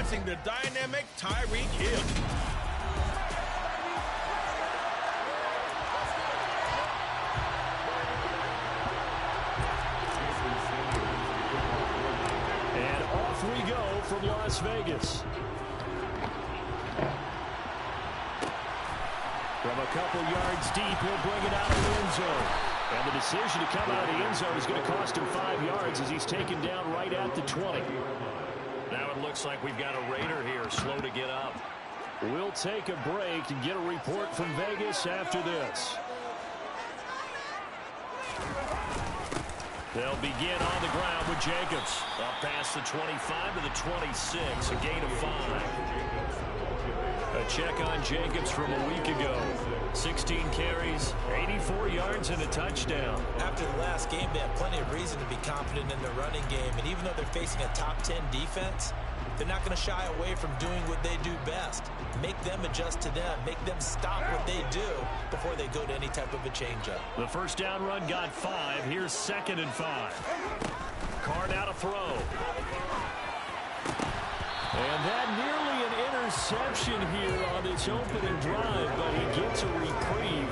passing the dynamic Tyreek Hill. And off we go from Las Vegas. From a couple yards deep, he'll bring it out of the end zone. And the decision to come out of the end zone is going to cost him 5 yards as he's taken down right at the 20. Now it looks like we've got a Raider here, slow to get up. We'll take a break and get a report from Vegas after this. They'll begin on the ground with Jacobs. Up past the 25 to the 26, a gain of 5. A check on Jacobs from a week ago. 16 carries, 84 yards, and a touchdown. After the last game, they have plenty of reason to be confident in their running game. And even though they're facing a top 10 defense, they're not going to shy away from doing what they do best. Make them adjust to them. Make them stop what they do before they go to any type of a changeup. The first down run got 5. Here's 2nd and 5. Carr now to throw. And that nearly an interception here on this opening drive, but he gets a reprieve.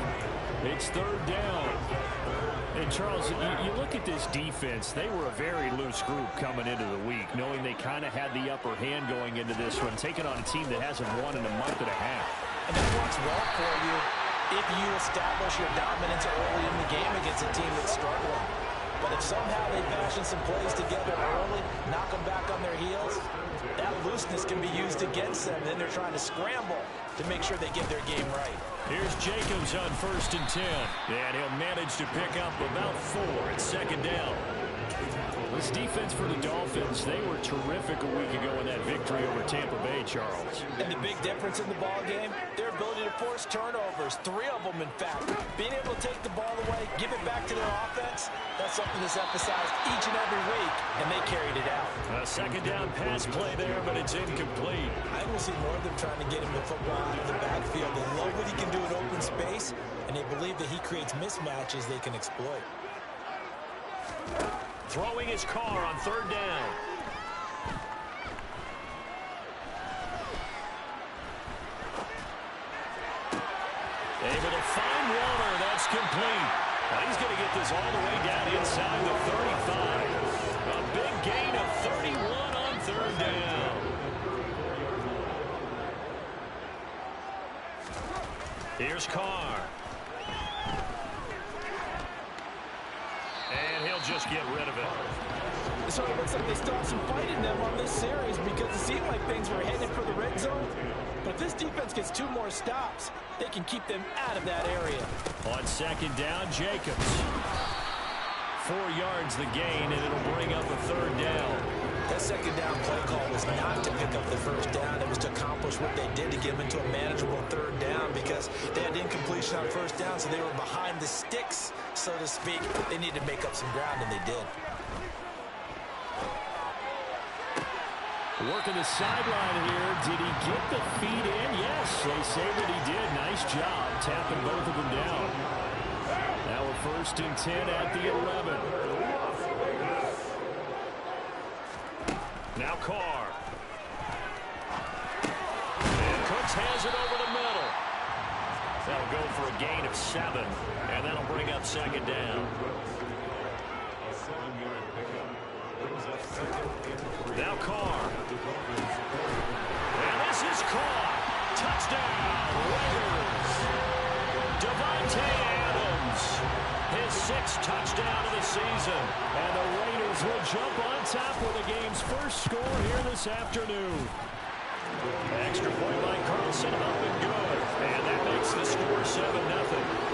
It's 3rd down. And, Charles, you look at this defense. They were a very loose group coming into the week, knowing they kind of had the upper hand going into this one, taking on a team that hasn't won in a month and a half. And that works well for you if you establish your dominance early in the game against a team that's struggling. But if somehow they fashion some plays together early, knock them back on their heels, that looseness can be used against them. Then they're trying to scramble to make sure they get their game right. Here's Jacobs on 1st and 10. And he'll manage to pick up about 4 at 2nd down. This defense for the Dolphins, they were terrific a week ago in that victory over Tampa Bay, Charles. And the big difference in the ball game, their ability to force turnovers, 3 of them in fact. Being able to take the ball away, give it back to their offense, that's something that's emphasized each and every week, and they carried it out. A 2nd down pass play there, but it's incomplete. I will see more of them trying to get him the football out of the backfield. They love what he can do in open space, and they believe that he creates mismatches they can exploit. Throwing his Carr on 3rd down. Able to find Warner. That's complete. Well, he's going to get this all the way down inside the 35. A big gain of 31 on 3rd down. Here's Carr. And he'll just get rid of it. So it looks like they still have some fight in them on this series because it seemed like things were headed for the red zone. But if this defense gets 2 more stops, they can keep them out of that area. On 2nd down, Jacobs. 4 yards the gain, and it'll bring up a 3rd down. That 2nd down play call was not to pick up the 1st down. It was to accomplish what they did to get them into a manageable 3rd down because they had incompletion on 1st down, so they were behind the sticks, so to speak. They needed to make up some ground, and they did. Working the sideline here. Did he get the feet in? Yes, they say that he did. Nice job tapping both of them down. Now a 1st and 10 at the 11. Now Carr. And Cooks has it over the middle. That'll go for a gain of 7, and that'll bring up 2nd down. Now Carr. And this is caught. Touchdown, Raiders. Devontae Adams. His 6th touchdown of the season. And the Raiders will jump on top with the game's first score here this afternoon. Extra point by Carlson, up and good. And that makes the score 7-0.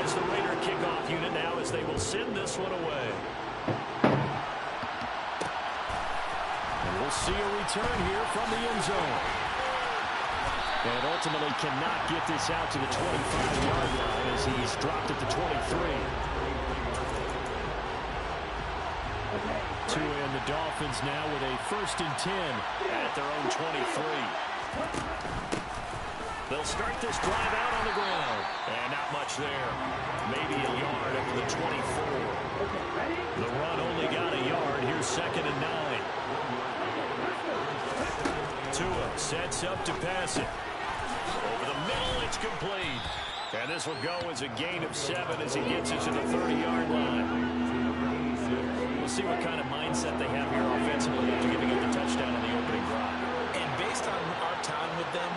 The Raider kickoff unit now as they will send this one away. And we'll see a return here from the end zone. And ultimately cannot get this out to the 25-yard line as he's dropped at the 23. To end the Dolphins now with a 1st and 10 at their own 23. They'll start this drive out on the ground. And not much there. Maybe a yard up to the 24. The sets up to pass it. Over the middle, it's complete. And this will go as a gain of 7 as he gets it to the 30-yard line. We'll see what kind of mindset they have here offensively after giving up the touchdown on the opening drive. And based on our time with them,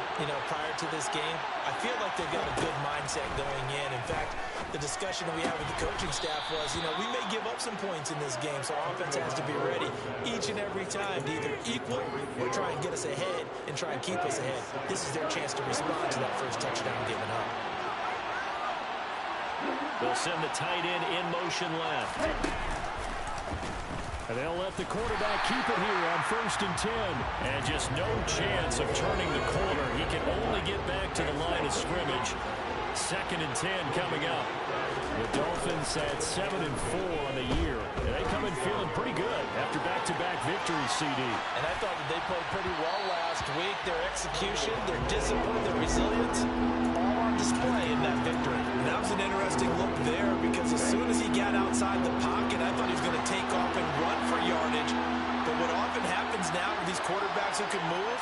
prior to this game, I feel like they've got a good mindset going in. In fact, the discussion that we had with the coaching staff was, we may give up some points in this game, so our offense has to be ready each and every time to either equal or try and get us ahead and try and keep us ahead. This is their chance to respond to that first touchdown given up. They'll send the tight end in motion left. And they'll let the quarterback keep it here on 1st and 10. And just no chance of turning the corner. He can only get back to the line of scrimmage. 2nd and 10 coming up. The Dolphins at 7-4 on the year. And they come in feeling pretty good after back-to-back victories, CD. And I thought that they played pretty well last week. Their execution, their discipline, their resilience, all on display in that victory. And that was an interesting look there because as soon as he got outside the pocket, I thought he was going to take off and run for yardage. But what often happens now with these quarterbacks who can move,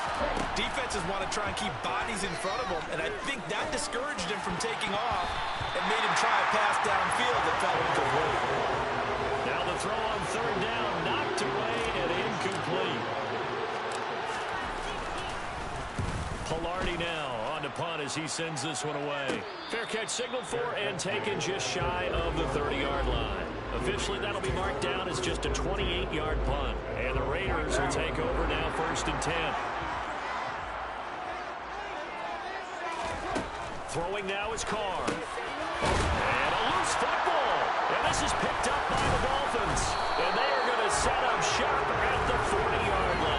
defenses want to try and keep bodies in front of them, and I think that discouraged him from taking off and made him try a pass downfield that fell incomplete. Now the throw on 3rd down, knocked away and incomplete. Pilardi now on to punt as he sends this one away. Fair catch signaled for and taken just shy of the 30-yard line. Officially, that'll be marked down as just a 28-yard punt. And the Raiders will take over now 1st and 10. Throwing now is Carr. And a loose football. And this is picked up by the Dolphins. And they are going to set up shop at the 40-yard line.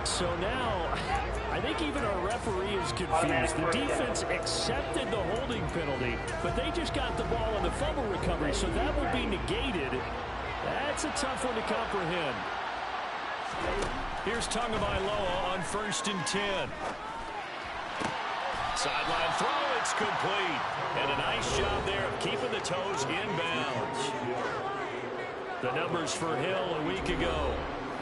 So now, I think even our referee is confused. The defense accepted the holding penalty, but they just got the ball on the fumble recovery, so that will be negated. That's a tough one to comprehend. Here's Tagovailoa on 1st and 10. Sideline throw, it's complete. And a nice job there of keeping the toes in bounds. The numbers for Hill a week ago.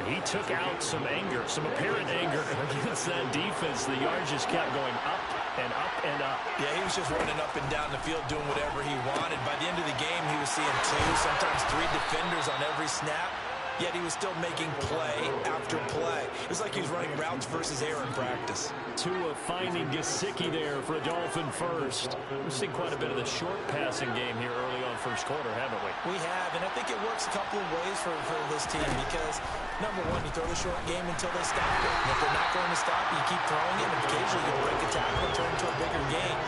He took out some anger, some apparent anger against that defense. The yards just kept going up and up and up. Yeah, he was just running up and down the field doing whatever he wanted. By the end of the game, he was seeing 2, sometimes 3 defenders on every snap. Yet he was still making play after play. It was like he was running routes versus air in practice. Tua finding Gesicki there for a Dolphin first. We've seen quite a bit of the short passing game here early on first quarter, haven't we? We have, and I think it works a couple of ways for this team because, number one, you throw the short game until they stop it. And if they're not going to stop you, keep throwing it, and occasionally you'll break a tackle and turn into a bigger game.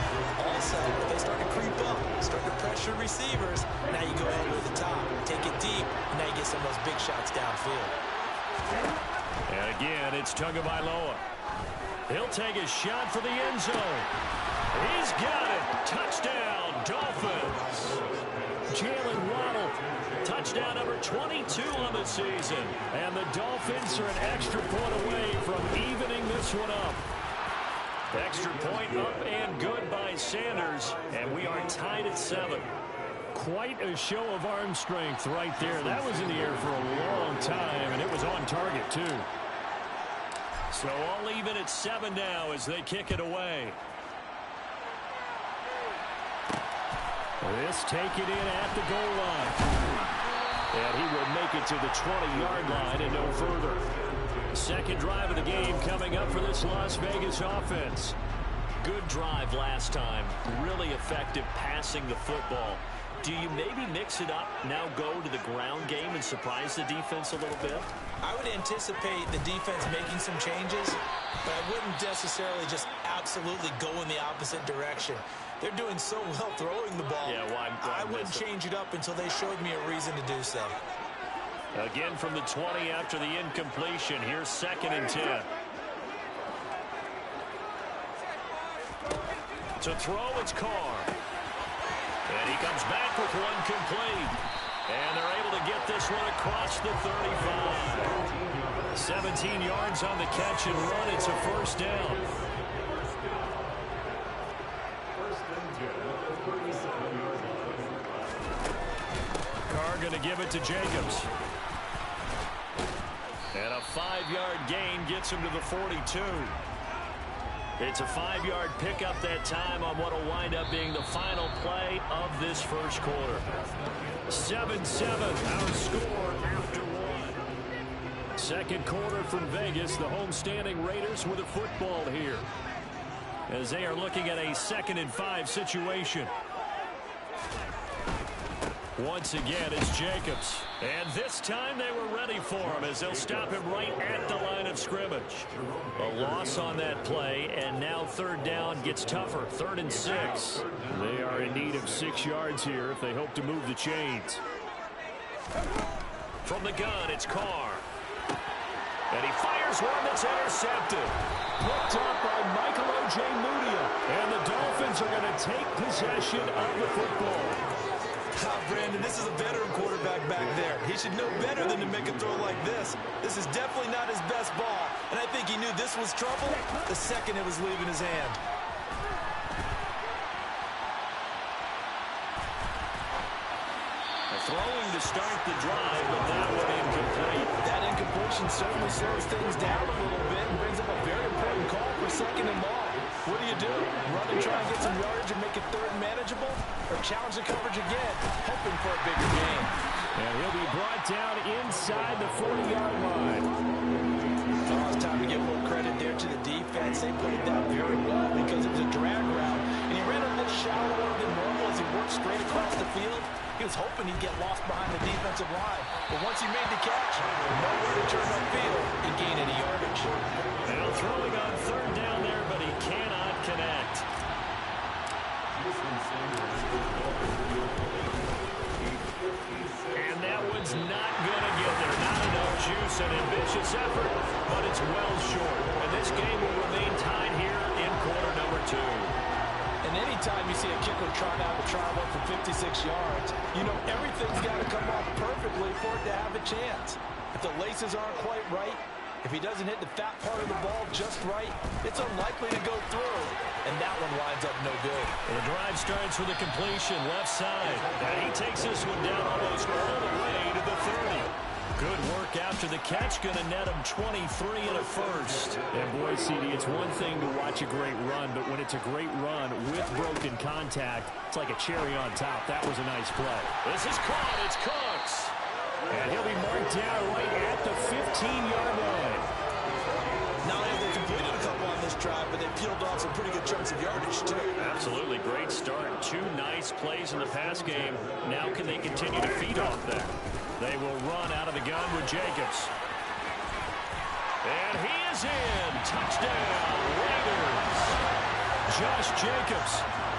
Also, if they start to creep up, start to pressure receivers, now you go over the top, take it deep, and now you get some of those big shots downfield. And again, it's Tagovailoa. He'll take a shot for the end zone. He's got it. Touchdown, Dolphins. Jalen Waddle, touchdown number 22 on the season. And the Dolphins are an extra point away from evening this one up. Extra point up and good by Sanders. And we are tied at 7. Quite a show of arm strength right there. That was in the air for a long time, and it was on target, too. So all even at 7 now as they kick it away. This take it in at the goal line. And he will make it to the 20-yard line and no further. Second drive of the game coming up for this Las Vegas offense. Good drive last time. Really effective passing the football. Do you maybe mix it up, now go to the ground game and surprise the defense a little bit? I would anticipate the defense making some changes, but I wouldn't necessarily just absolutely go in the opposite direction. They're doing so well throwing the ball. Yeah, why I wouldn't change it up until they showed me a reason to do so. Again from the 20 after the incompletion. Here's 2nd and 10. To throw, it's Carr. And he comes back with one complete. And they're able to get this one across the 35. 17 yards on the catch and run. It's a first down. Carr going to give it to Jacobs. And a 5-yard gain gets him to the 42. It's a 5-yard pickup that time on what will wind up being the final play of this first quarter. 7-7, our score after one. Second quarter from Vegas. The homestanding Raiders with a football here, as they are looking at a 2nd and 5 situation. Once again, it's Jacobs. And this time they were ready for him, as they'll stop him right at the line of scrimmage. A loss on that play, and now 3rd down gets tougher. 3rd and 6. They are in need of 6 yards here if they hope to move the chains. From the gun, it's Carr. And he fires one that's intercepted. Picked up by Michael O.J. Mudia. And the Dolphins are going to take possession of the football. Brandon, this is a veteran quarterback back there. He should know better than to make a throw like this. This is definitely not his best ball, and I think he knew this was trouble the second it was leaving his hand. Throwing to start the drive, but that one incomplete. That incompletion certainly slows things down a little bit and brings up a very important call for 2nd and long. What do? Run and try and get some yardage and make it 3rd and manageable? Or challenge the coverage again, hoping for a bigger gain? And he'll be brought down inside the 40-yard line. Oh, it's time to give a little credit there to the defense. They played that very well because it was a drag route, and he ran a little shallower than normal as he worked straight across the field. He was hoping he'd get lost behind the defensive line. But once he made the catch, nowhere to turn upfield and gain any yardage. Now throwing on 3rd down there, but he cannot connect. And that one's not going to get there. Not enough juice. An ambitious effort, but it's well short. And this game will remain tied here in quarter number 2. And anytime you see a kicker trot out a try one for 56 yards, you know everything's got to come off perfectly for it to have a chance. If the laces aren't quite right, if he doesn't hit the fat part of the ball just right, it's unlikely to go through. And that one winds up no good. The drive starts with a completion left side. And he takes this one down almost all the way to the 30. Good work after the catch. Going to net him 23 and a first. And boy, CD, it's one thing to watch a great run, but when it's a great run with broken contact, it's like a cherry on top. That was a nice play. This is caught. It's Cooks. And he'll be marked down right at the 15-yard line. Not only have they completed a couple on this drive, but they peeled off some pretty good chunks of yardage, too. Absolutely. Great start. 2 nice plays in the pass game. Now can they continue to feed off that? They will run out of the gun with Jacobs. And he is in. Touchdown, Raiders. Josh Jacobs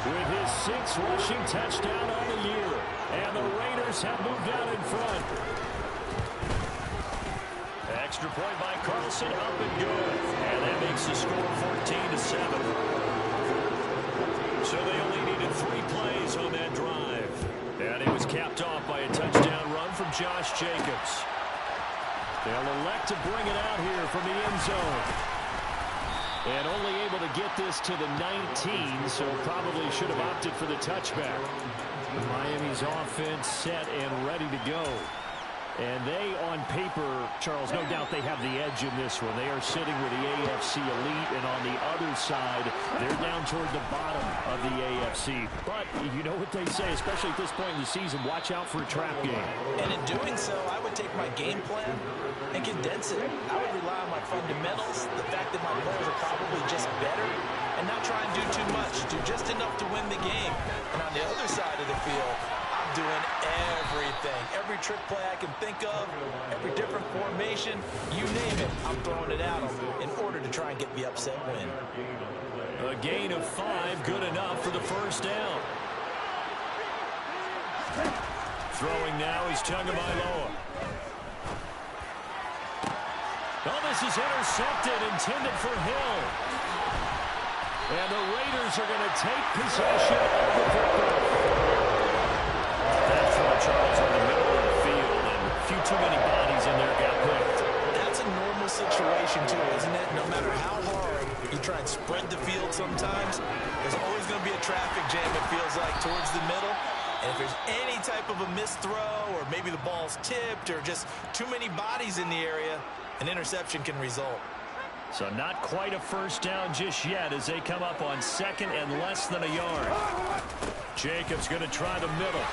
with his 6th rushing touchdown on the year. And the Raiders have moved out in front. Extra point by Carlson, up and good. And that makes the score 14-7. So they only needed 3 plays on that drive. And it was capped off by a touchdown run from Josh Jacobs. They'll elect to bring it out here from the end zone. And only able to get this to the 19, so probably should have opted for the touchback. Miami's offense set and ready to go. And they, on paper, Charles, no doubt they have the edge in this one. They are sitting with the AFC elite, and on the other side, they're down toward the bottom of the AFC. But you know what they say, especially at this point in the season, watch out for a trap game. And in doing so, I would take my game plan and condense it. I would rely on my fundamentals, the fact that my players are probably just better, and not try and do too much, do just enough to win the game. And on the other side of the field, doing everything, every trick play I can think of, every different formation, you name it, I'm throwing it at them in order to try and get the upset win. A gain of 5, good enough for the first down. Throwing now is Tagovailoa. Oh, this is intercepted, intended for Hill. And the Raiders are going to take possession of the football. That throw, Charles, in the middle of the field, and a few too many bodies in there got picked. That's a normal situation, too, isn't it? No matter how hard you try and spread the field sometimes, there's always going to be a traffic jam, it feels like, towards the middle. And if there's any type of a missed throw or maybe the ball's tipped or just too many bodies in the area, an interception can result. So not quite a first down just yet as they come up on second and less than a yard. Jacobs going to try the middle.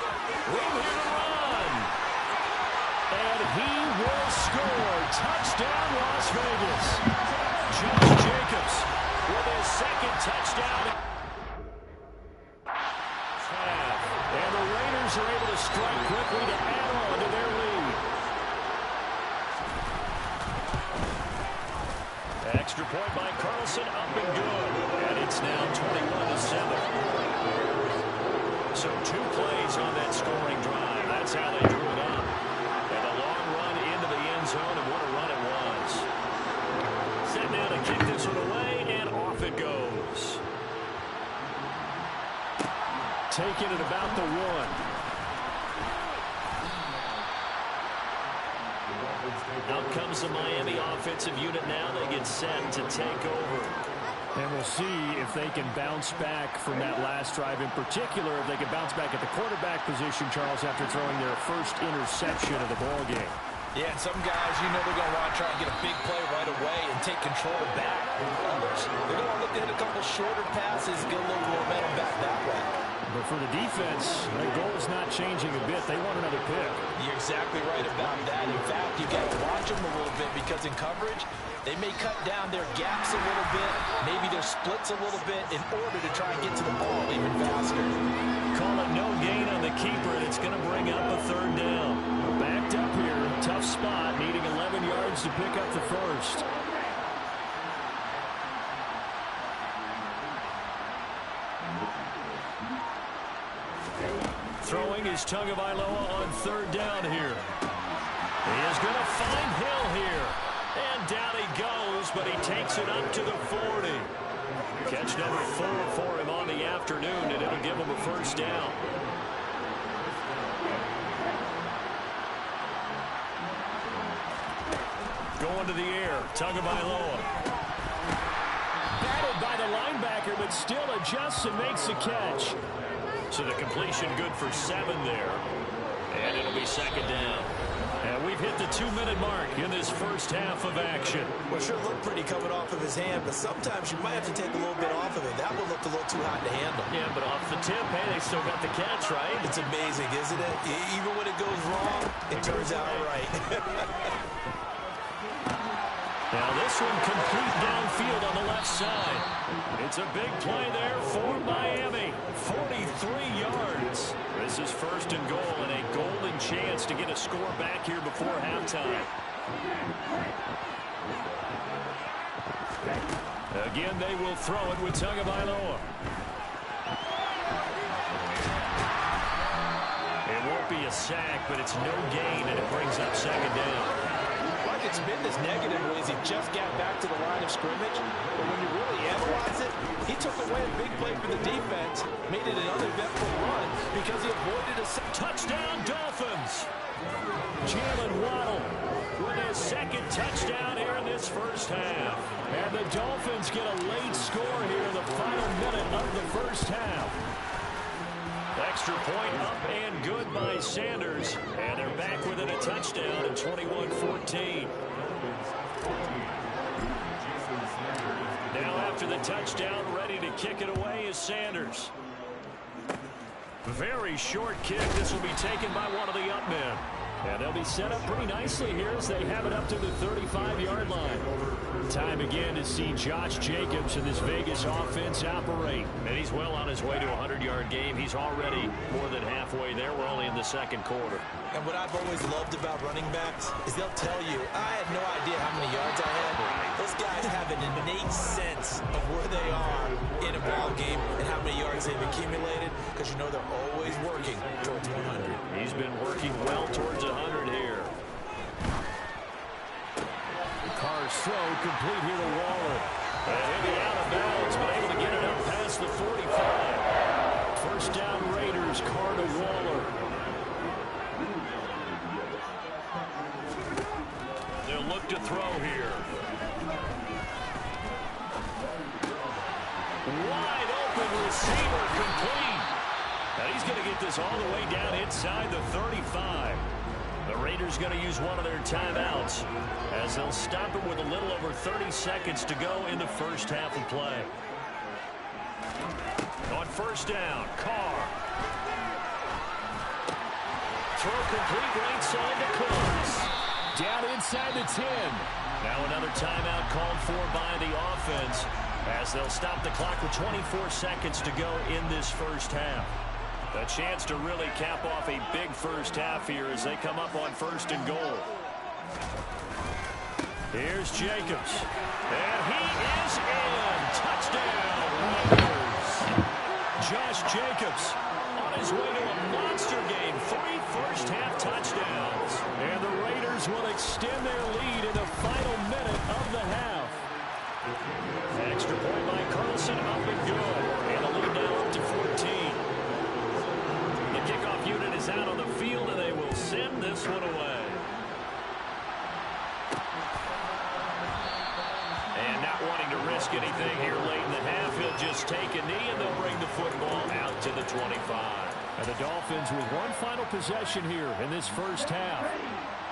Room here to run. And he will score. Touchdown, Las Vegas. Josh Jacobs with his second touchdown. And the Raiders are able to strike quickly to add on to their lead. Extra point by Carlson, up and good. And it's now 21-7. So 2 plays on that scoring drive. That's how they drew it up. And a long run into the end zone, and what a run it was. Set now to kick this one away, and off it goes. Taken at about the 1. Out comes the Miami offensive unit now. They get set to take over. And we'll see if they can bounce back from that last drive in particular, if they can bounce back at the quarterback position, Charles, after throwing their first interception of the ball game. Yeah, and some guys, you know, they're going to want to try and get a big play right away and take control back. Others, they're going to look to hit a couple shorter passes, get a little momentum back that way. But for the defense, their goal is not changing a bit. They want another pick. You're exactly right about that. In fact, you got to watch them a little bit because in coverage, they may cut down their gaps a little bit, maybe their splits a little bit in order to try and get to the ball even faster. Call it no gain on the keeper, and it's going to bring up a 3rd down. Backed up here, tough spot, needing 11 yards to pick up the first. Throwing is Tagovailoa on 3rd down here. He is going to find Hill here. And down he goes, but he takes it up to the 40. Catch number 4 for him on the afternoon, and it'll give him a first down. Going to the air, Tagovailoa. Battled by the linebacker, but still adjusts and makes the catch. So the completion good for 7 there. And it'll be 2nd down. And we've hit the 2-minute mark in this first half of action. Well, sure looked pretty coming off of his hand, but sometimes you might have to take a little bit off of it. That one looked a little too hot to handle. Yeah, but off the tip, hey, they still got the catch, right? It's amazing, isn't it? Even when it goes wrong, it turns out right. Now this one complete downfield on the left side. It's a big play there for Miami. 43 yards. This is 1st and goal and a golden chance to get a score back here before halftime. Again, they will throw it with Tagovailoa. It won't be a sack, but it's no gain, and it brings up 2nd down. It's been this negative as he just got back to the line of scrimmage. But when you really analyze it, he took away a big play for the defense, made it an uneventful run because he avoided a touchdown. Dolphins. Jalen Waddle with his 2nd touchdown here in this first half. And the Dolphins get a late score here in the final minute of the first half. Extra point up and good by Sanders. And they're back within a touchdown at 21-14. Now after the touchdown, ready to kick it away is Sanders. Very short kick. This will be taken by one of the up men. And they'll be set up pretty nicely here as they have it up to the 35-yard line. Time again to see Josh Jacobs and this Vegas offense operate. And he's well on his way to a 100-yard game. He's already more than halfway there. We're only in the 2nd quarter. And what I've always loved about running backs is they'll tell you, I had no idea how many yards I had. Those guys have an innate sense of where they are in a ball game and how many yards they've accumulated because you know they're always working towards 100. He's been working well towards 100 here. Carr's throw complete here to Waller. And he'll be out of bounds, but able to get it up past the 45. First down Raiders, Carr to Waller. They'll look to throw here. Wide open receiver complete. And he's going to get this all the way down inside the 35. The Raiders going to use one of their timeouts as they'll stop it with a little over 30 seconds to go in the first half of play. On first down, Carr. Throw complete right side to Cooks. Down inside the 10. Now another timeout called for by the offense as they'll stop the clock with 24 seconds to go in this first half. A chance to really cap off a big first half here as they come up on first and goal. Here's Jacobs. And he is in. Touchdown, Raiders. Josh Jacobs on his way to a monster game. 3 first-half touchdowns. And the Raiders will extend their lead in the final minute of the half. Extra point by Carlson, up and good. And the lead now up to 14. The kickoff unit is out on the field, and they will send this one away. And not wanting to risk anything here late in the half, he'll just take a knee, and they'll bring the football out to the 25. And the Dolphins with one final possession here in this first half.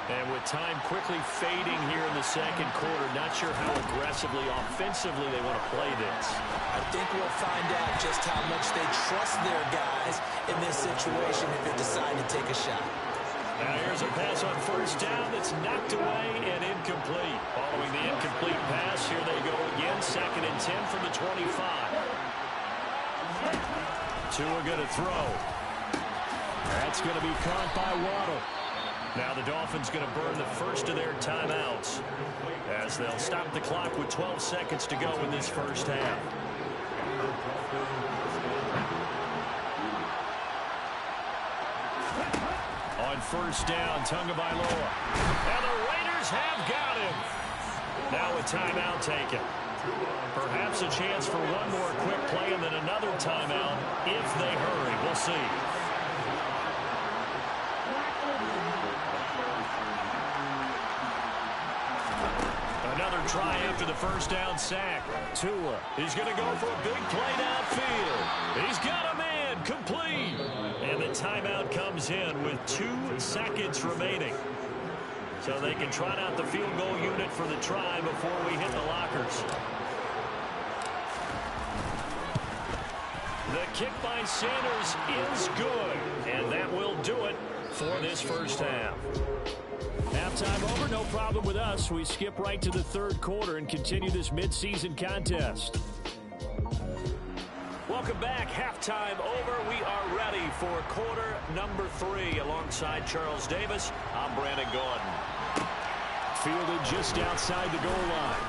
And with time quickly fading here in the second quarter, not sure how aggressively, offensively they want to play this. I think we'll find out just how much they trust their guys in this situation if they decide to take a shot. Now here's a pass on first down that's knocked away and incomplete. Following the incomplete pass, here they go again, 2nd and 10 from the 25. Tua going to throw. That's going to be caught by Waddle. Now the Dolphins going to burn the first of their timeouts as they'll stop the clock with 12 seconds to go in this first half. On first down, Tagovailoa. And the Raiders have got him. Now a timeout taken. Perhaps a chance for one more quick play and then another timeout if they hurry. We'll see. Another try after the first down sack. Tua, he's going to go for a big play downfield. He's got a man, complete. And the timeout comes in with 2 seconds remaining. So they can trot out the field goal unit for the try before we hit the lockers. The kick by Sanders is good. And that will do it for this first half. Halftime over, no problem with us. We skip right to the third quarter and continue this midseason contest. Welcome back. Halftime over. We are ready for quarter number 3. Alongside Charles Davis, I'm Brandon Gordon. Fielded just outside the goal line.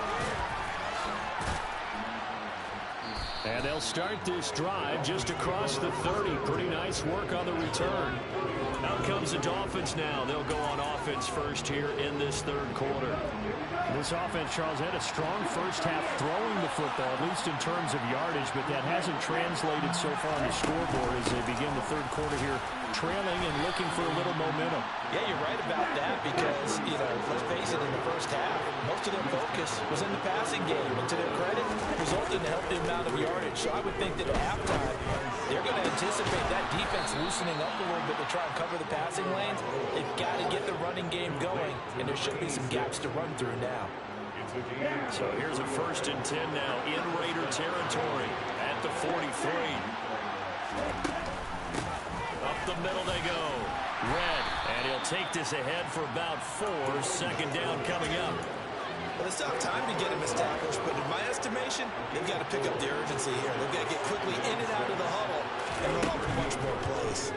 And they'll start this drive just across the 30. Pretty nice work on the return. Out comes the Dolphins now. They'll go on offense first here in this third quarter. This offense, Charles, had a strong first half throwing the football, at least in terms of yardage, but that hasn't translated so far on the scoreboard as they begin the third quarter here, trailing and looking for a little momentum. Yeah, you're right about that because, let's face it, in the first half, most of their focus was in the passing game. And to their credit, resulted in a healthy amount of yardage. So I would think that at halftime, they're going to anticipate that defense loosening up a little bit to try and cover the passing lanes. They've got to get the running game going, and there should be some gaps to run through now. So here's a 1st and 10 now in Raider territory at the 43. Up the middle they go. Red, and he'll take this ahead for about 4. 2nd down coming up. Well, it's not time to get him established, but in my estimation, they've got to pick up the urgency here. They've got to get quickly in and out of the huddle and run off much more plays.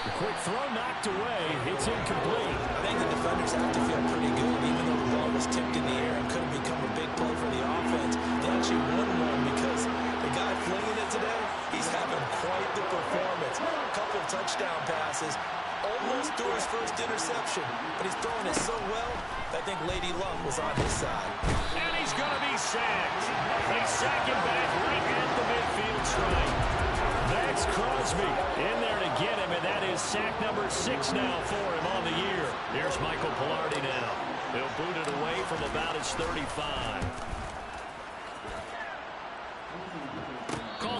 The quick throw knocked away. It's incomplete. I think the defenders have to feel pretty good, even though the ball was tipped in the air and could have become a big play for the offense. They actually won one because the guy flinging it today, he's having quite the performance. A couple of touchdown passes. Almost threw his first interception, but he's throwing it so well, I think Lady Luck was on his side. And he's going to be sacked. They sack him back right at the midfield stripe. Max Crosby in there to get him, and that is sack number 6 now for him on the year. Here's Michael Pilardi now. He'll boot it away from about his 35.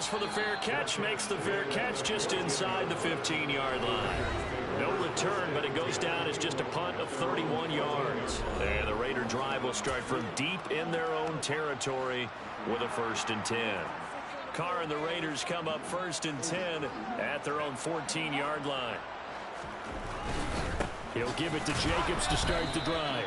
goes for the fair catch, makes the fair catch just inside the 15-yard line. No return, but it goes down as just a punt of 31 yards. And the Raider drive will start from deep in their own territory with a 1st and 10. Carr and the Raiders come up 1st and 10 at their own 14-yard line. He'll give it to Jacobs to start the drive.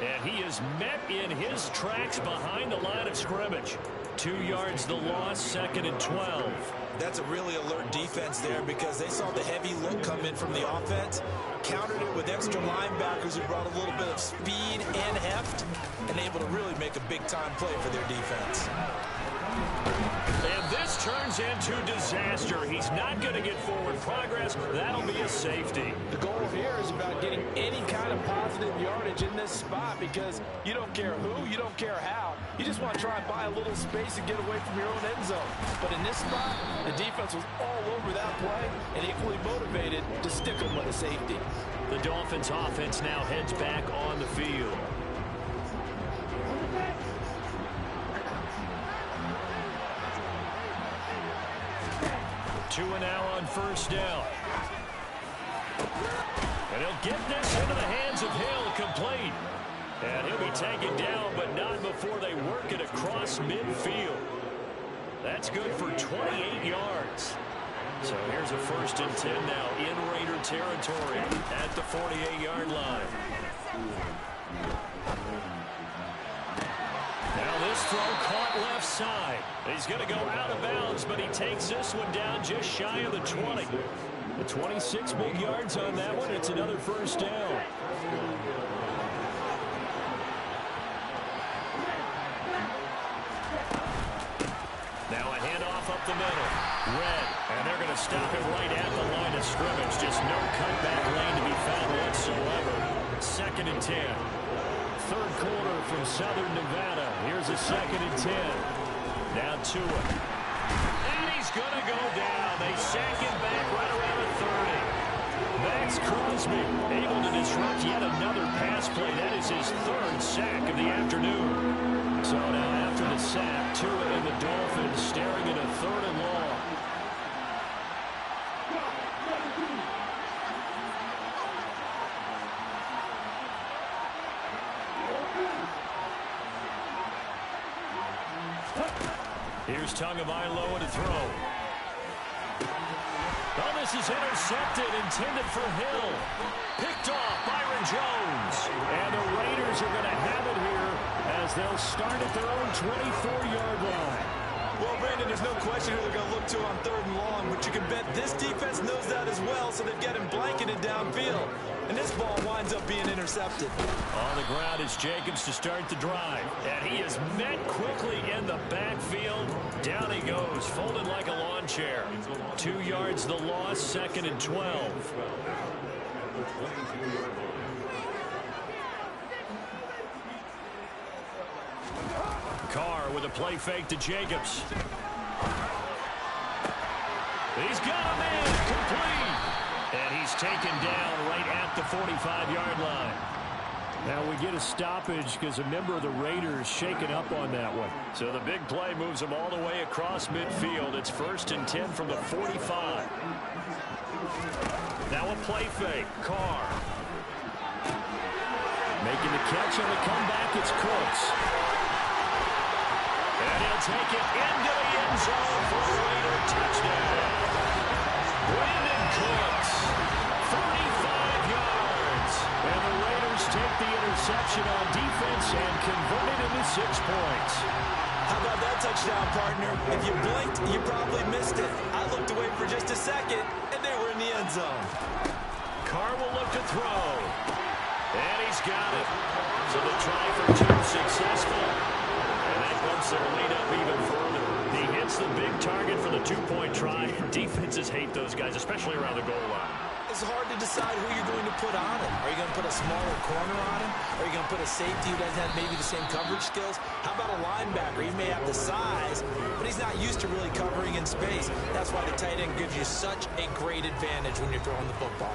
And he is met in his tracks behind the line of scrimmage. 2 yards the loss, 2nd and 12. That's a really alert defense there because they saw the heavy look come in from the offense, countered it with extra linebackers who brought a little bit of speed and heft, and able to really make a big-time play for their defense. And this turns into disaster. He's not going to get forward progress. That'll be a safety. The goal here is about getting any kind of positive yardage in this spot because you don't care who, you don't care how. You just want to try and buy a little space and get away from your own end zone. But in this spot, the defense was all over that play and equally motivated to stick them with a safety. The Dolphins offense now heads back on the field. Two and now on 1st down. And he'll get this into the hands of Hill, complete. And he'll be taken down, but not before they work it across midfield. That's good for 28 yards. So here's a 1st and 10 now in Raider territory at the 48-yard line. Now this throw caught left side. He's going to go out of bounds, but he takes this one down just shy of the 20. The 26 big yards on that one. It's another 1st down. Now a handoff up the middle. Red, and they're going to stop him right at the line of scrimmage. Just no cutback lane to be found whatsoever. 2nd and 10. 3rd quarter from Southern Nevada. Here's a 2nd and 10. Now to it. And he's going to go down. They sack him back right around the 30. Max Crosby able to disrupt yet another pass play. That is his 3rd sack of the afternoon. So now after the sack, Tua and the Dolphins staring at a 3rd and long. Here's Tagovailoa to throw. Oh, this is intercepted, intended for Hill. Picked off Byron Jones. And the Raiders are going to have it here as they'll start at their own 24-yard line. Well, Brandon, there's no question who they're going to look to on 3rd and long, but you can bet this defense knows that as well, so they've got him blanketed downfield. And this ball winds up being intercepted. On the ground is Jacobs to start the drive. And he is met quickly in the backfield. Down he goes, folded like a lawn chair. 2 yards the loss, 2nd and 12. Carr with a play fake to Jacobs. He's got a man, complete. And he's taken down right at the 45-yard line. Now we get a stoppage because a member of the Raiders shaken up on that one. So the big play moves them all the way across midfield. It's 1st and 10 from the 45. Now a play fake. Carr. Making the catch on the comeback, it's Cooks. And he'll take it into the end zone for a Raider touchdown. Brandon Cooks, 45 yards. And the Raiders take the interception on defense and convert it into 6 points. How about that touchdown, partner? If you blinked, you probably missed it. I looked away for just a second, and they were in the end zone. Carr will look to throw. And he's got it. So the try for 2 successful. And that bumps their lead up even further. He hits the big target for the 2-point try. Defenses hate those guys, especially around the goal line. It's hard to decide who you're going to put on him. Are you going to put a smaller corner on him? Are you going to put a safety who doesn't have maybe the same coverage skills? How about a linebacker? He may have the size, but he's not used to really covering in space. That's why the tight end gives you such a great advantage when you're throwing the football.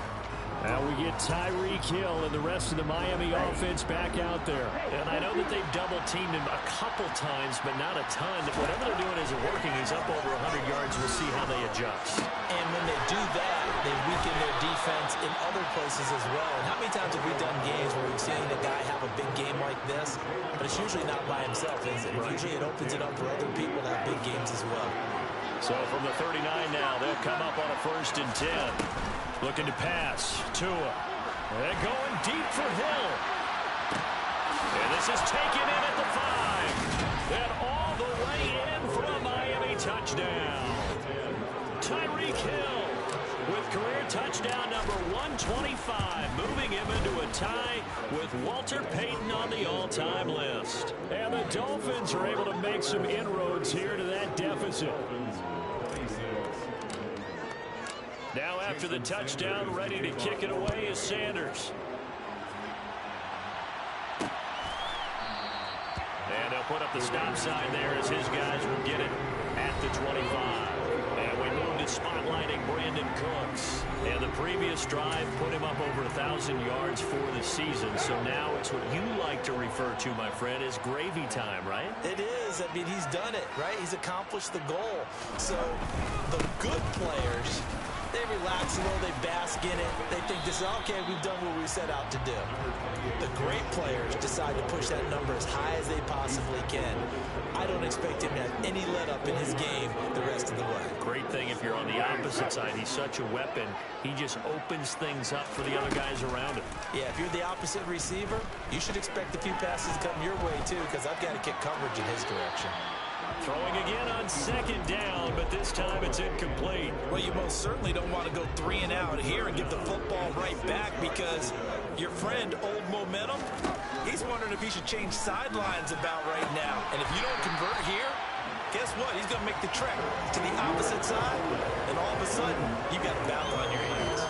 Now we get Tyreek Hill and the rest of the Miami offense back out there. And I know that they've double-teamed him a couple times, but not a ton. Whatever they're doing isn't working. He's up over 100 yards we'll see how they adjust. And when they do that, they weaken their defense in other places as well. And how many times have we done games where we've seen a guy have a big game like this, but it's usually not by himself, is it? Usually it opens it up for other people to have big games as well. So from the 39 now, they'll come up on a 1st and 10. Looking to pass. Tua. They're going deep for Hill. And this is taken in at the 5. And all the way in for a Miami touchdown. Tyreek Hill with career touchdown number 125, moving him into a tie with Walter Payton on the all-time list. And the Dolphins are able to make some inroads here to that deficit. Now after the touchdown, ready to kick it away is Sanders. And they'll put up the stop sign there as his guys will get it at the 25. And we move to spotlighting Brandon Cooks. And the previous drive put him up over 1,000 yards for the season. So now it's what you like to refer to, my friend, as gravy time, right? It is. I mean, he's done it, right? He's accomplished the goal. So the good players, they relax a little, they bask in it. They think this is, okay, we've done what we set out to do. The great players decide to push that number as high as they possibly can. I don't expect him to have any let-up in his game the rest of the way. Great thing if you're on the opposite side. He's such a weapon. He just opens things up for the other guys around him. Yeah, if you're the opposite receiver, you should expect a few passes to come your way, too, because I've got to kick coverage in his direction. Throwing again on 2nd down, but this time it's incomplete. Well, you most certainly don't want to go 3 and out here and give the football right back because your friend, Old Momentum, he's wondering if he should change sidelines about right now. And if you don't convert here, guess what? He's going to make the trek to the opposite side, and all of a sudden, you got a battle on your hands.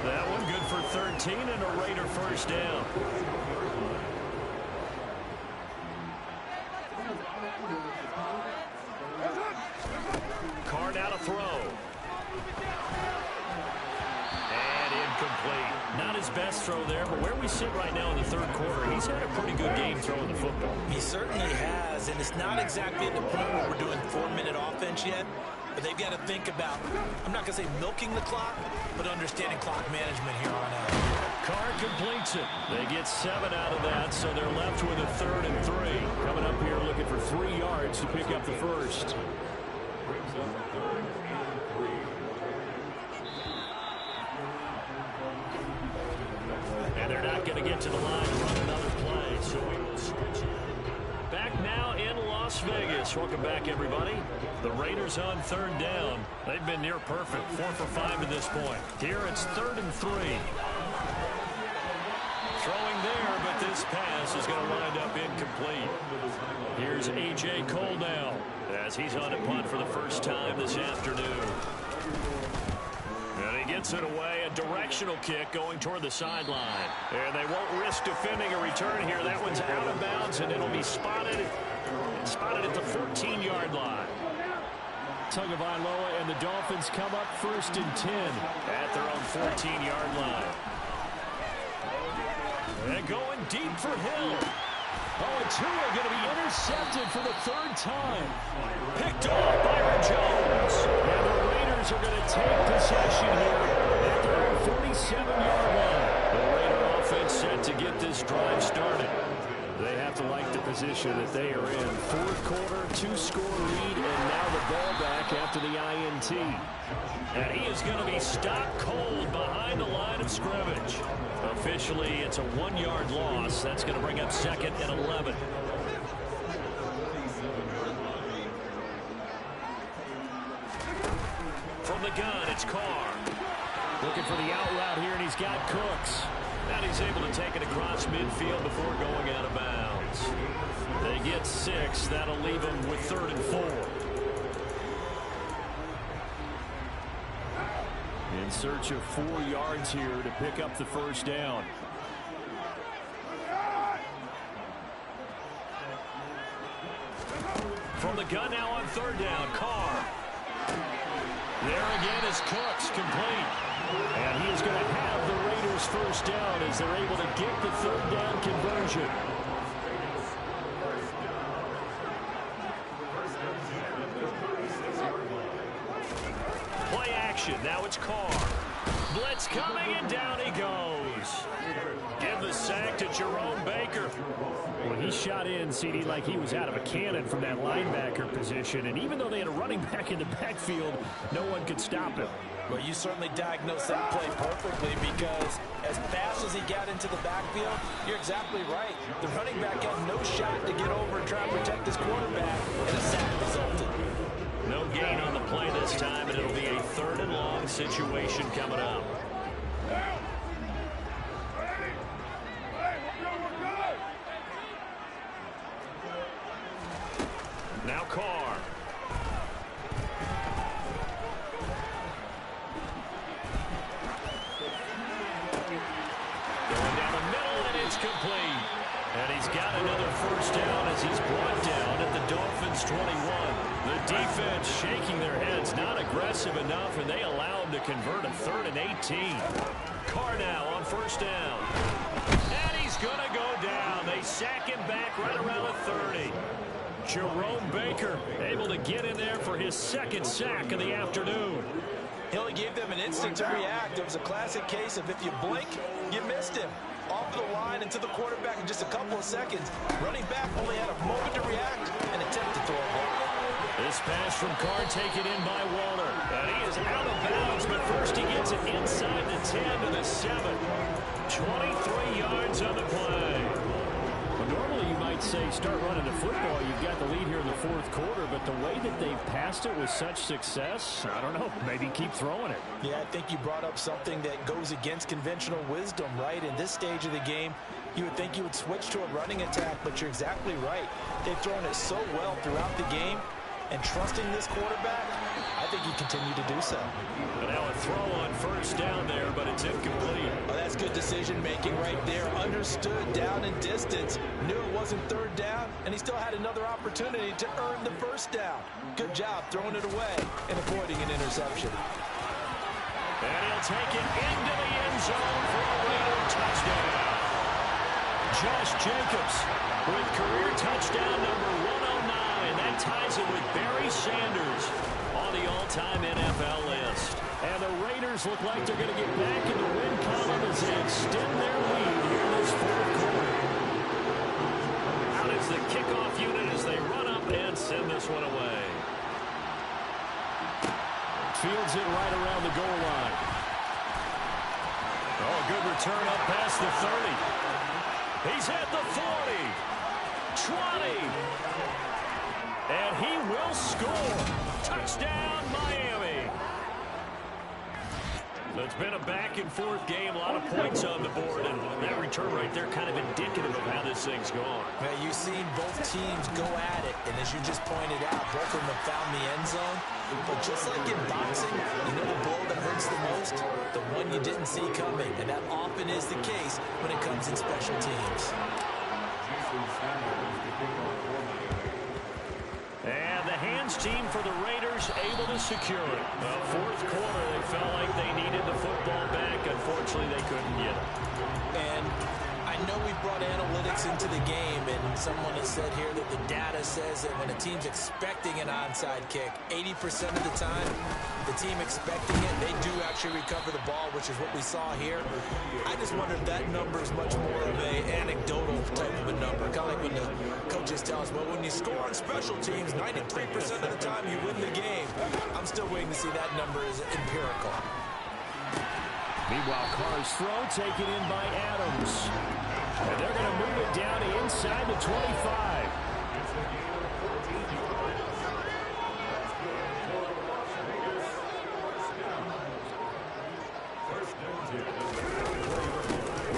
That one good for 13 and a Raider 1st down. Carr now to throw. And incomplete. Not his best throw there, but where we sit right now in the 3rd quarter, he's had a pretty good game throwing the football. He certainly has, and it's not exactly at the point where we're doing 4-minute offense yet, but they've got to think about, I'm not going to say milking the clock, but understanding clock management here on out. Carr completes it. They get 7 out of that, so they're left with a 3rd and 3. Coming up here looking for 3 yards to pick up the 1st. And they're not going to get to the line to run another play, so we will switch it. Back now in Las Vegas. Welcome back, everybody. The Raiders on 3rd down. They've been near perfect, 4 for 5 to this point. Here it's 3rd and 3. Throwing there, but this pass is going to wind up incomplete. Here's A.J. Cole now as he's on to punt for the first time this afternoon. And he gets it away, a directional kick going toward the sideline. And they won't risk defending a return here. That one's out of bounds, and it'll be spotted at the 14-yard line. Tagovailoa and the Dolphins come up 1st and 10 at their own 14-yard line. And going deep for Hill. Oh, and Tua going to be intercepted for the 3rd time. Picked off by Jones. And the Raiders are going to take possession here at their own 47-yard line. The Raider offense set to get this drive started. They have to like the position that they are in. 4th quarter, 2-score lead, and now the ball back after the INT. And he is going to be stopped cold behind the line of scrimmage. Officially, it's a 1-yard loss. That's going to bring up 2nd and 11. From the gun, it's Carr. Looking for the out route here, and he's got Cooks. And he's able to take it across midfield before going out of bounds. They get 6. That'll leave them with 3rd and 4. In search of 4 yards here to pick up the 1st down. From the gun now on 3rd down, Carr. There again is Cooks, complete. And he is going to have the Raiders 1st down as they're able to get the 3rd down conversion. action. Now it's Carr. Blitz coming, and down he goes. Give the sack to Jerome Baker. Well, he shot in, CD, like he was out of a cannon from that linebacker position. And even though they had a running back in the backfield, no one could stop him. Well, you certainly diagnosed that play perfectly, because as fast as he got into the backfield, you're exactly right. The running back had no shot to get over and try to protect his quarterback, and a sack resulted. No gain on the play this time, and it'll be a 3rd and long situation coming up. Now Carr. Going down the middle, and it's complete. And he's got another 1st down as he's brought down at the Dolphins' 21. The defense shaking their heads, not aggressive enough, and they allow him to convert a 3rd and 18. Carr now on 1st down. And he's going to go down. They sack him back right around the 30. Jerome Baker able to get in there for his 2nd sack of the afternoon. He only gave them an instant to react. It was a classic case of if you blink, you missed him. Off the line and to the quarterback in just a couple of seconds. Running back only had a moment to react and attempt to throw a ball. This pass from Carr taken in by Waller. And he is out of bounds, but first he gets it inside the 10 to the 7. 23 yards on the play. Well, normally you might say start running the football. You've got the lead here in the 4th quarter, but the way that they've passed it with such success, I don't know, maybe keep throwing it. Yeah, I think you brought up something that goes against conventional wisdom, right? In this stage of the game, you would think you would switch to a running attack, but you're exactly right. They've thrown it so well throughout the game, and trusting this quarterback, I think he continued to do so. And now a throw on 1st down there, but it's incomplete. Oh, that's good decision-making right there. Understood down and distance. Knew it wasn't 3rd down, and he still had another opportunity to earn the 1st down. Good job throwing it away and avoiding an interception. And he'll take it into the end zone for a Raider touchdown. Josh Jacobs with career touchdown number 109. That ties it with Barry Sanders on the all-time NFL list. And the Raiders look like they're going to get back in the win column as they extend their lead here in this 4th quarter. Out is the kickoff unit as they run up and send this one away. Fields it right around the goal line. Oh, good return up past the 30. He's at the 40. 20. And he will score. Touchdown, Miami. So it's been a back-and-forth game, a lot of points on the board, and that return right there kind of indicative of how this thing's gone. Now, you've seen both teams go at it, and as you just pointed out, both of them have found the end zone. But just like in boxing, you know the blow that hurts the most? The one you didn't see coming, and that often is the case when it comes in special teams. And the hands team for the Raiders able to secure it. The 4th quarter, they felt like they needed the football back. Unfortunately, they couldn't get it. And I know we brought analytics into the game, and someone has said here that the data says that when a team's expecting an onside kick, 80% of the time, the team expecting it, they do actually recover the ball, which is what we saw here. I just wonder if that number is much more of an anecdotal type of a number. Kind of like when the coaches tell us, well, when you score on special teams, 93% of the time you win the game. I'm still waiting to see that number is empirical. Meanwhile, Carr's throw taken in by Adams. And they're going to move it down to inside the 25.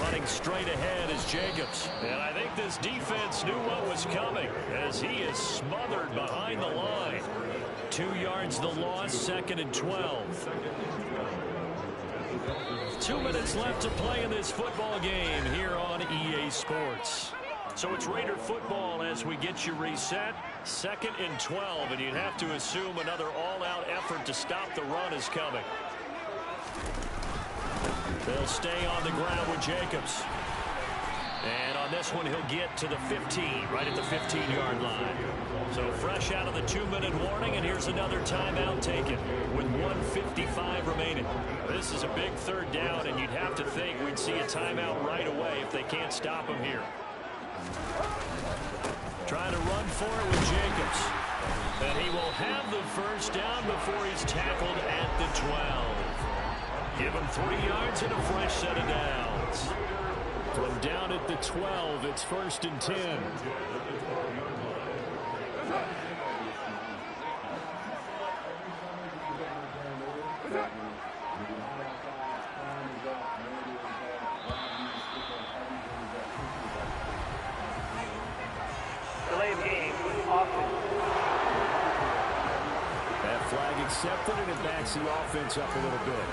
Running straight ahead is Jacobs. And I think this defense knew what was coming as he is smothered behind the line. 2 yards the loss, 2nd and 12. 2 minutes left to play in this football game here on EA Sports. So it's Raider football as we get you reset. 2nd and 12, and you'd have to assume another all-out effort to stop the run is coming. They'll stay on the ground with Jacobs. And on this one, he'll get to the 15, right at the 15-yard line. So fresh out of the 2-minute warning, and here's another timeout taken with 1:55 remaining. This is a big third down, and you'd have to think we'd see a timeout right away if they can't stop him here. Trying to run for it with Jacobs. And he will have the first down before he's tackled at the 12. Give him 3 yards and a fresh set of downs. From down at the 12, it's 1st and 10. Delay of game, offense. That flag accepted, and it backs the offense up a little bit.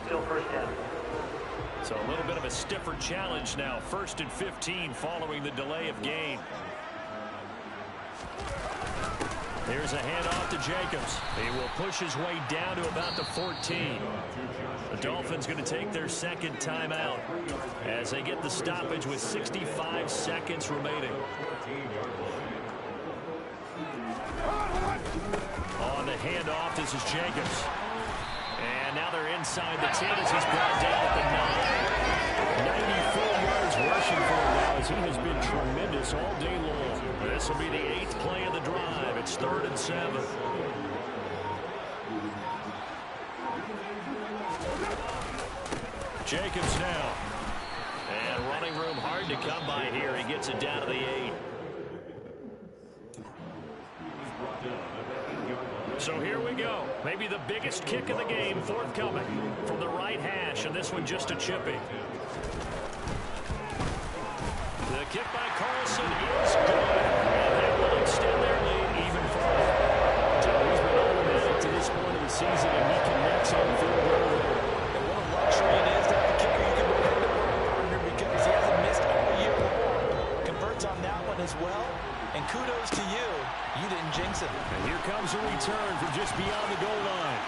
Still first down. So a little bit of a stiffer challenge now. 1st and 15 following the delay of game. Here's a handoff to Jacobs. He will push his way down to about the 14. The Dolphins going to take their second timeout as they get the stoppage with 65 seconds remaining. On the handoff, this is Jacobs. And now they're inside the 10 as he's brought down at the 9. 94 yards rushing for him now as he has been tremendous all day long. This will be the 8th play of the drive. It's 3rd and 7. Jacobs now. And running room hard to come by here. He gets it down to the 8. So here we go. Maybe the biggest kick of the game forthcoming from the right hash, and this one just a chipping. The kick by Carlson is good, and they will extend their lead even further. He's been automatic to this point of the season, and he connects on field goal there. And what a luxury it is to have a kicker you can depend upon, partner, because he hasn't missed all year long. Converts on that one as well, and kudos to you. You didn't jinx him. And here comes a return from just beyond the goal line.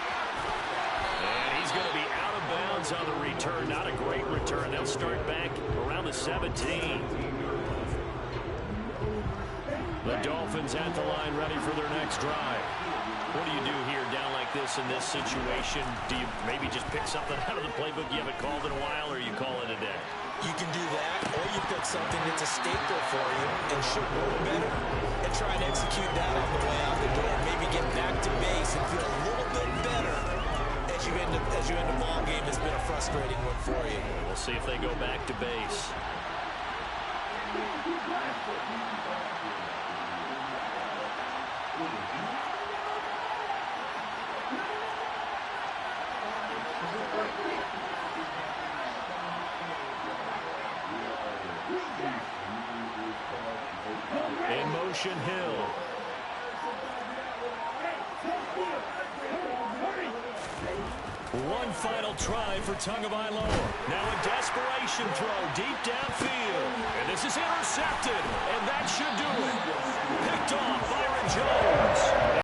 And he's going to be out of bounds on the return. Not a great return. They'll start back around the 17. The Dolphins at the line ready for their next drive. What do you do here down like this in this situation? Do you maybe just pick something out of the playbook you haven't called in a while, or you call it a day? You can do that, or you pick something that's a staple for you and should work better and try and execute that on the way out the door. Maybe get back to base and feel a little bit better as you end the ball game. It's been a frustrating one for you. We'll see if they go back to base. In motion, Hill. One final try for Tagovailoa. Now a desperation throw deep downfield. And this is intercepted. And that should do it. Picked off Byron Jones.